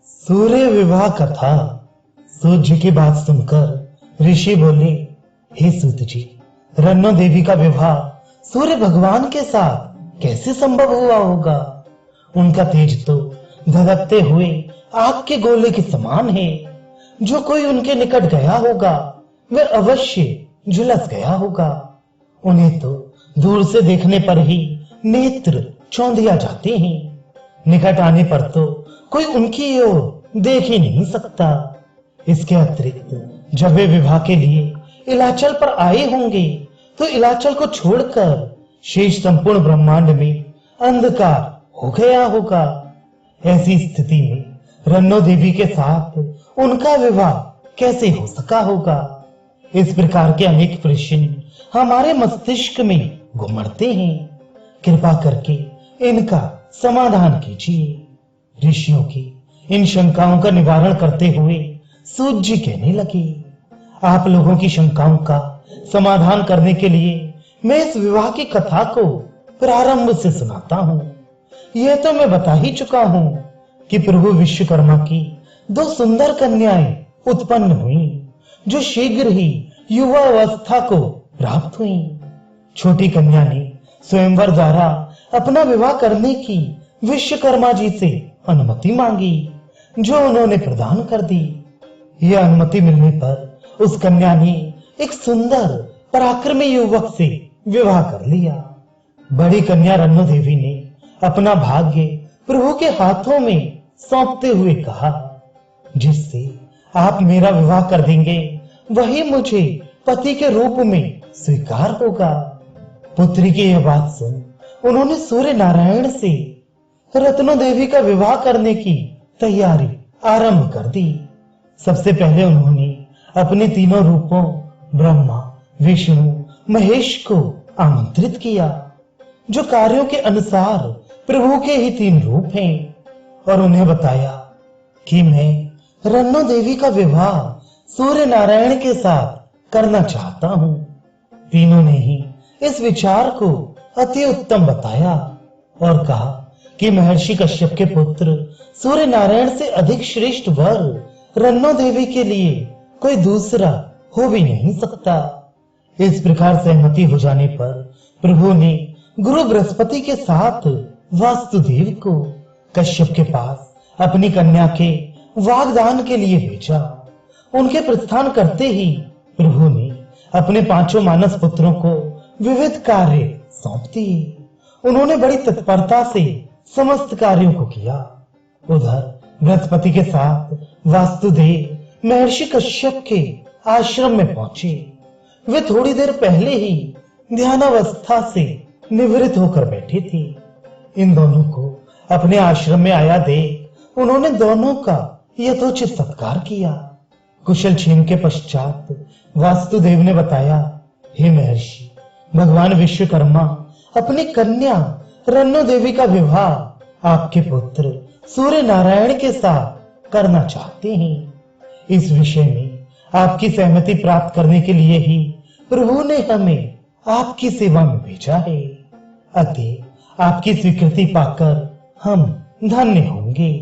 सूर्य विवाह कथा। सूत जी की बात सुनकर ऋषि बोले, हे सूत जी, रन्नो देवी का विवाह सूर्य भगवान के साथ कैसे संभव हुआ होगा? उनका तेज तो धधकते हुए आग के गोले के समान है। जो कोई उनके निकट गया होगा वह अवश्य झुलस गया होगा। उन्हें तो दूर से देखने पर ही नेत्र चौंधिया जाते हैं। निकट आने पर तो कोई उनकी ओर देख ही नहीं सकता। इसके अतिरिक्त जब वे विवाह के लिए इलाचल पर आए होंगे तो इलाचल को छोड़कर शेष संपूर्ण ब्रह्मांड में अंधकार हो गया होगा। ऐसी स्थिति में रन्नो देवी के साथ उनका विवाह कैसे हो सका होगा? इस प्रकार के अनेक प्रश्न हमारे मस्तिष्क में घुमड़ते हैं। कृपा करके इनका समाधान कीजिए। ऋषियों की इन शंकाओं का निवारण करते हुए सूत जी कहने लगे, आप लोगों की शंकाओं का समाधान करने के लिए मैं इस विवाह की कथा को प्रारंभ से सुनाता हूँ। यह तो मैं बता ही चुका हूँ कि प्रभु विश्वकर्मा की दो सुंदर कन्याएं उत्पन्न हुई, जो शीघ्र ही युवा अवस्था को प्राप्त हुई। छोटी कन्या ने स्वयंवर द्वारा अपना विवाह करने की विश्वकर्मा जी से अनुमति मांगी, जो उन्होंने प्रदान कर दी। यह अनुमति मिलने पर उस कन्या ने एक सुंदर पराक्रमी युवक से विवाह कर लिया। बड़ी कन्या रन्नो देवी ने अपना भाग्य प्रभु के हाथों में सौंपते हुए कहा, जिससे आप मेरा विवाह कर देंगे वही मुझे पति के रूप में स्वीकार होगा। पुत्री की यह बात सुन उन्होंने सूर्य नारायण से रत्नो देवी का विवाह करने की तैयारी आरंभ कर दी। सबसे पहले उन्होंने अपने तीनों रूपों ब्रह्मा, विष्णु, महेश को आमंत्रित किया, जो कार्यों के अनुसार प्रभु के ही तीन रूप हैं, और उन्हें बताया कि मैं रन्नो देवी का विवाह सूर्य नारायण के साथ करना चाहता हूँ। तीनों ने ही इस विचार को अति उत्तम बताया और कहा कि महर्षि कश्यप के पुत्र सूर्य नारायण से अधिक श्रेष्ठ वर रन्नो देवी के लिए कोई दूसरा हो भी नहीं सकता। इस प्रकार सहमति हो जाने पर प्रभु ने गुरु बृहस्पति के साथ वासुदेव को कश्यप के पास अपनी कन्या के वागदान के लिए भेजा। उनके प्रस्थान करते ही प्रभु ने अपने पांचों मानस पुत्रों को विविध कार्य सौंप दिए। उन्होंने बड़ी तत्परता से समस्त कार्यों को किया। उधर बृहस्पति के साथ वासुदेव महर्षि कश्यप के आश्रम में पहुंचे। वे थोड़ी देर पहले ही ध्यानावस्था से निवृत्त होकर बैठे थे। इन दोनों को अपने आश्रम में आया देख उन्होंने दोनों का यथोचित सत्कार किया। कुशल क्षेम के पश्चात वासुदेव ने बताया, हे महर्षि, भगवान विश्वकर्मा अपनी कन्या रन्नो देवी का विवाह आपके पुत्र सूर्य नारायण के साथ करना चाहते हैं। इस विषय में आपकी सहमति प्राप्त करने के लिए ही प्रभु ने हमें आपकी सेवा में भेजा है। अतः आपकी स्वीकृति पाकर हम धन्य होंगे।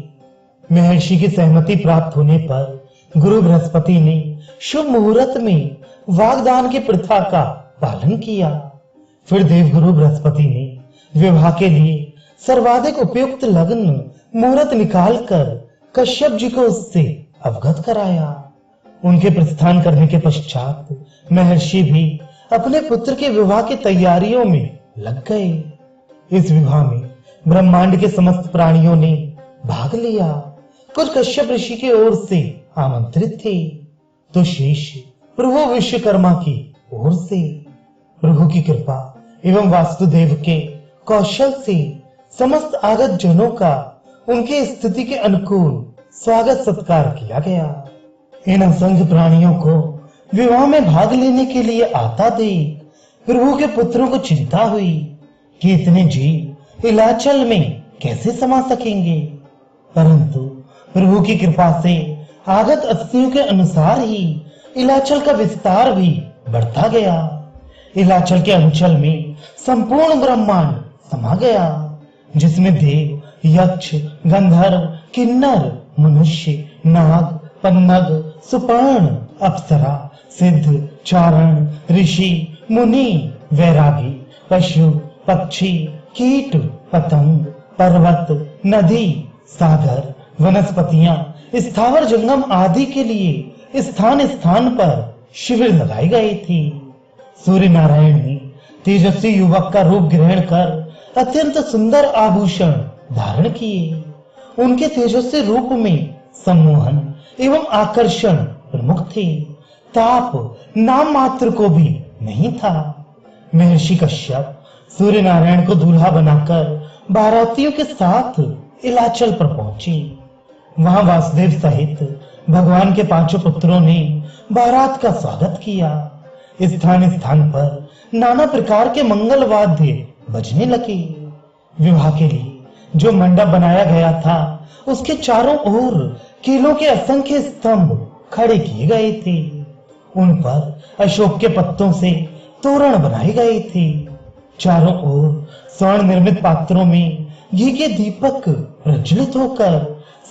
महर्षि की सहमति प्राप्त होने पर गुरु बृहस्पति ने शुभ मुहूर्त में वागदान की प्रथा का पालन किया। फिर देवगुरु बृहस्पति ने विवाह के लिए सर्वाधिक उपयुक्त लग्न मुहूर्त निकालकर कश्यप जी को उससे अवगत कराया। उनके प्रस्थान करने के पश्चात महर्षि भी अपने पुत्र के विवाह की तैयारियों में लग गए। इस विवाह में ब्रह्मांड के समस्त प्राणियों ने भाग लिया। कुछ कश्यप ऋषि की ओर से आमंत्रित थे, तो शेष प्रभु विश्वकर्मा की ओर से। प्रभु की कृपा एवं वासुदेव के कौशल से समस्त आगत जनों का उनकी स्थिति के अनुकूल स्वागत सत्कार किया गया। इन असंख्य प्राणियों को विवाह में भाग लेने के लिए आता देख प्रभु के पुत्रों को चिंता हुई कि इतने जीव इलाचल में कैसे समा सकेंगे। परंतु प्रभु की कृपा से आगत अस्थियों के अनुसार ही इलाचल का विस्तार भी बढ़ता गया। इलाचल के अंचल में संपूर्ण ब्रह्मांड समा गया, जिसमें देव, यक्ष, गंधर्व, किन्नर मनुष्य, नाग, पन्नग, सुपर्ण, अप्सरा, सिद्ध, चारण, ऋषि, मुनि, वैरागी, पशु, पक्षी, कीट, पतंग, पर्वत, नदी, सागर, वनस्पतियां, स्थावर जंगम आदि के लिए स्थान स्थान पर शिविर लगाई गई थी। सूर्य नारायण ने तेजस्वी युवक का रूप ग्रहण कर अत्यंत सुंदर आभूषण धारण किए। उनके तेजस्वी रूप में सम्मोहन एवं आकर्षण प्रमुख थे। ताप नाम मात्र को भी नहीं था। महर्षि कश्यप सूर्य नारायण को दूल्हा बनाकर बारातियों के साथ इलाचल पर पहुंचे। वहां वासुदेव सहित भगवान के 5 पुत्रों ने बारात का स्वागत किया। स्थान स्थान पर नाना प्रकार के मंगल वाद्य बजने लगे। विवाह के लिए जो मंडप बनाया गया था उसके चारों ओर केलों के असंख्य स्तंभ खड़े किए गए थे। उन पर अशोक के पत्तों से तोरण बनाए गए थे। चारों ओर स्वर्ण निर्मित पात्रों में घी के दीपक प्रज्वलित होकर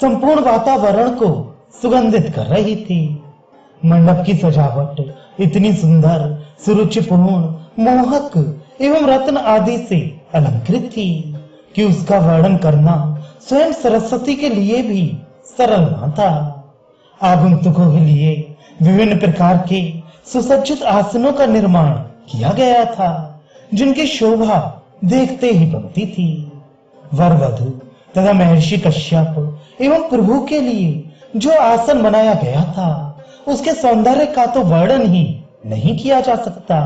संपूर्ण वातावरण को सुगंधित कर रही थी। मंडप की सजावट इतनी सुंदर, सुरुचिपूर्ण, मोहक एवं रत्न आदि से अलंकृत थी कि उसका वर्णन करना स्वयं सरस्वती के लिए भी सरल न था। आगंतुकों के लिए विभिन्न प्रकार के सुसज्जित आसनों का निर्माण किया गया था, जिनकी शोभा देखते ही बनती थी। वर वधू तथा महर्षि कश्यप एवं प्रभु के लिए जो आसन बनाया गया था उसके सौंदर्य का तो वर्णन ही नहीं किया जा सकता।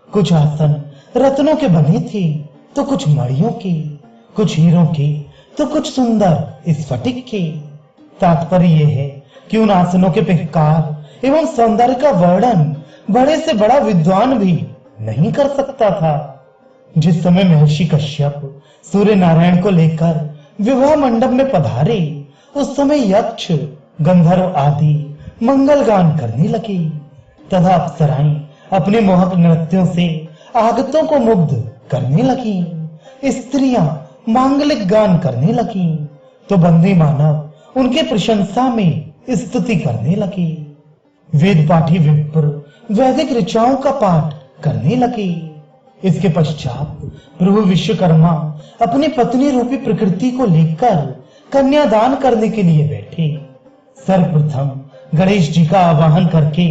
कुछ आसन रत्नों के बने थे, तो कुछ मणियों के, कुछ हीरों के, तो कुछ सुंदर स्फटिक के। तात्पर्य यह है कि उन आसनों के प्रकार एवं सौंदर्य का वर्णन बड़े से बड़ा विद्वान भी नहीं कर सकता था। जिस समय महर्षि कश्यप सूर्य नारायण को लेकर विवाह मंडप में पधारे, उस समय यक्ष, गंधर्व आदि मंगल गान करने लगे तथा अप्सराएं अपने मोहक नृत्यों से आगतों को मुग्ध करने लगी। स्त्रियां मांगलिक गान करने लगी तो बंदी मानव उनके प्रशंसा में स्तुति करने लगे। वेद पाठी विप्र वैदिक ऋचाओं का पाठ करने लगे। इसके पश्चात प्रभु विश्वकर्मा अपनी पत्नी रूपी प्रकृति को लेकर कन्यादान करने के लिए बैठे। सर्वप्रथम गणेश जी का आवाहन करके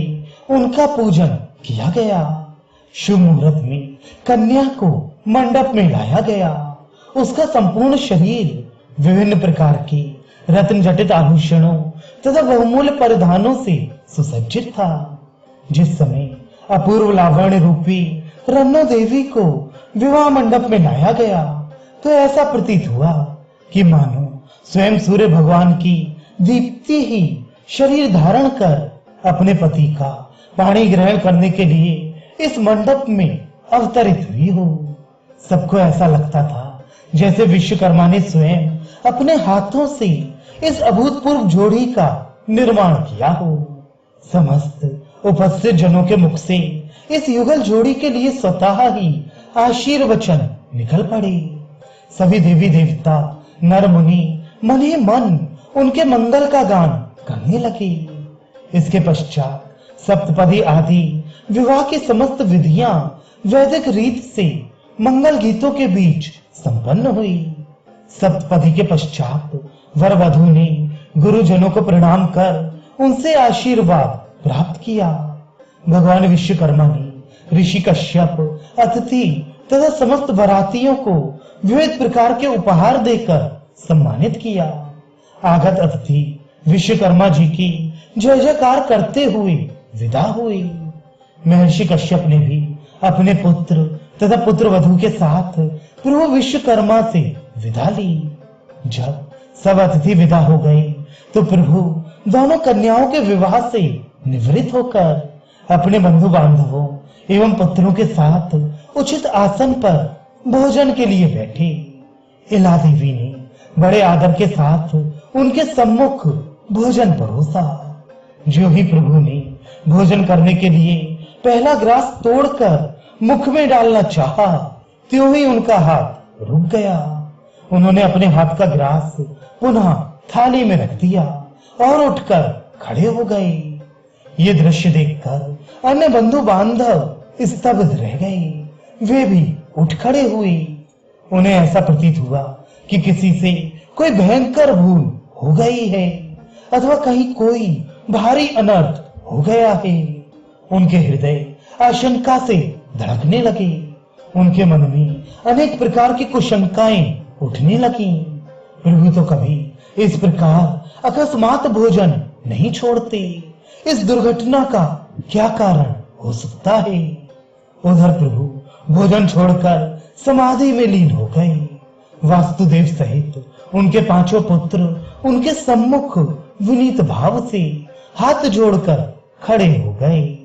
उनका पूजन किया गया। शुभ मुहूर्त में कन्या को मंडप में लाया गया। उसका संपूर्ण शरीर विभिन्न प्रकार के रत्न जटित आभूषणों तथा बहुमूल्य परिधानों से सुसज्जित था। जिस समय अपूर्व लावण्य रूपी रन्नो देवी को विवाह मंडप में लाया गया तो ऐसा प्रतीत हुआ कि मानो स्वयं सूर्य भगवान की दीप्ति ही शरीर धारण कर अपने पति का पाणी ग्रहण करने के लिए इस मंडप में अवतरित हुई हो। सबको ऐसा लगता था जैसे विश्वकर्मा ने स्वयं अपने हाथों से इस अभूतपूर्व जोड़ी का निर्माण किया हो। समस्त उपस्थित जनों के मुख से इस युगल जोड़ी के लिए स्वतः ही आशीर्वचन निकल पड़े। सभी देवी देवता, नर मुनि मन ही मन उनके मंगल का गान करने लगे। इसके पश्चात सप्तपदी आदि विवाह की समस्त विधियां वैदिक रीत से मंगल गीतों के बीच संपन्न हुई। सप्तपदी के पश्चात वर वधू ने गुरुजनों को प्रणाम कर उनसे आशीर्वाद प्राप्त किया। भगवान विश्वकर्मा ने ऋषि कश्यप, अतिथि तथा समस्त बारातियों को विविध प्रकार के उपहार देकर सम्मानित किया। आगत अतिथि विश्वकर्मा जी की जय जयकार करते हुए विदा हुए। महर्षि कश्यप ने भी अपने पुत्र तथा पुत्र वधू के साथ प्रभु विश्वकर्मा से विदा ली। जब सब अतिथि विदा हो गए तो प्रभु दोनों कन्याओं के विवाह से निवृत्त होकर अपने बंधु बांधवों एवं पुत्रों के साथ उचित आसन पर भोजन के लिए बैठे। इला देवी ने बड़े आदर के साथ उनके सम्मुख भोजन परोसा। जो ही प्रभु ने भोजन करने के लिए पहला ग्रास तोड़कर मुख में डालना चाहा, त्यों ही उनका हाथ रुक गया। उन्होंने अपने हाथ का ग्रास पुनः थाली में रख दिया और उठकर खड़े हो गए। ये दृश्य देखकर अन्य बंधु बांधव स्तब्ध रह गए। वे भी उठ खड़े हुए। उन्हें ऐसा प्रतीत हुआ कि किसी से कोई भयंकर भूल हो गई है अथवा कहीं कोई भारी अनर्थ हो गया है। उनके हृदय आशंका से धड़कने लगे। उनके मन में अनेक प्रकार की कुशंकाएं उठने लगी। प्रभु तो कभी इस प्रकार अकस्मात भोजन नहीं छोड़ते। इस दुर्घटना का क्या कारण हो सकता है? उधर प्रभु भोजन छोड़कर समाधि में लीन हो गए। वासुदेव सहित उनके पांचों पुत्र उनके सम्मुख विनीत भाव से हाथ जोड़कर खड़े हो गए।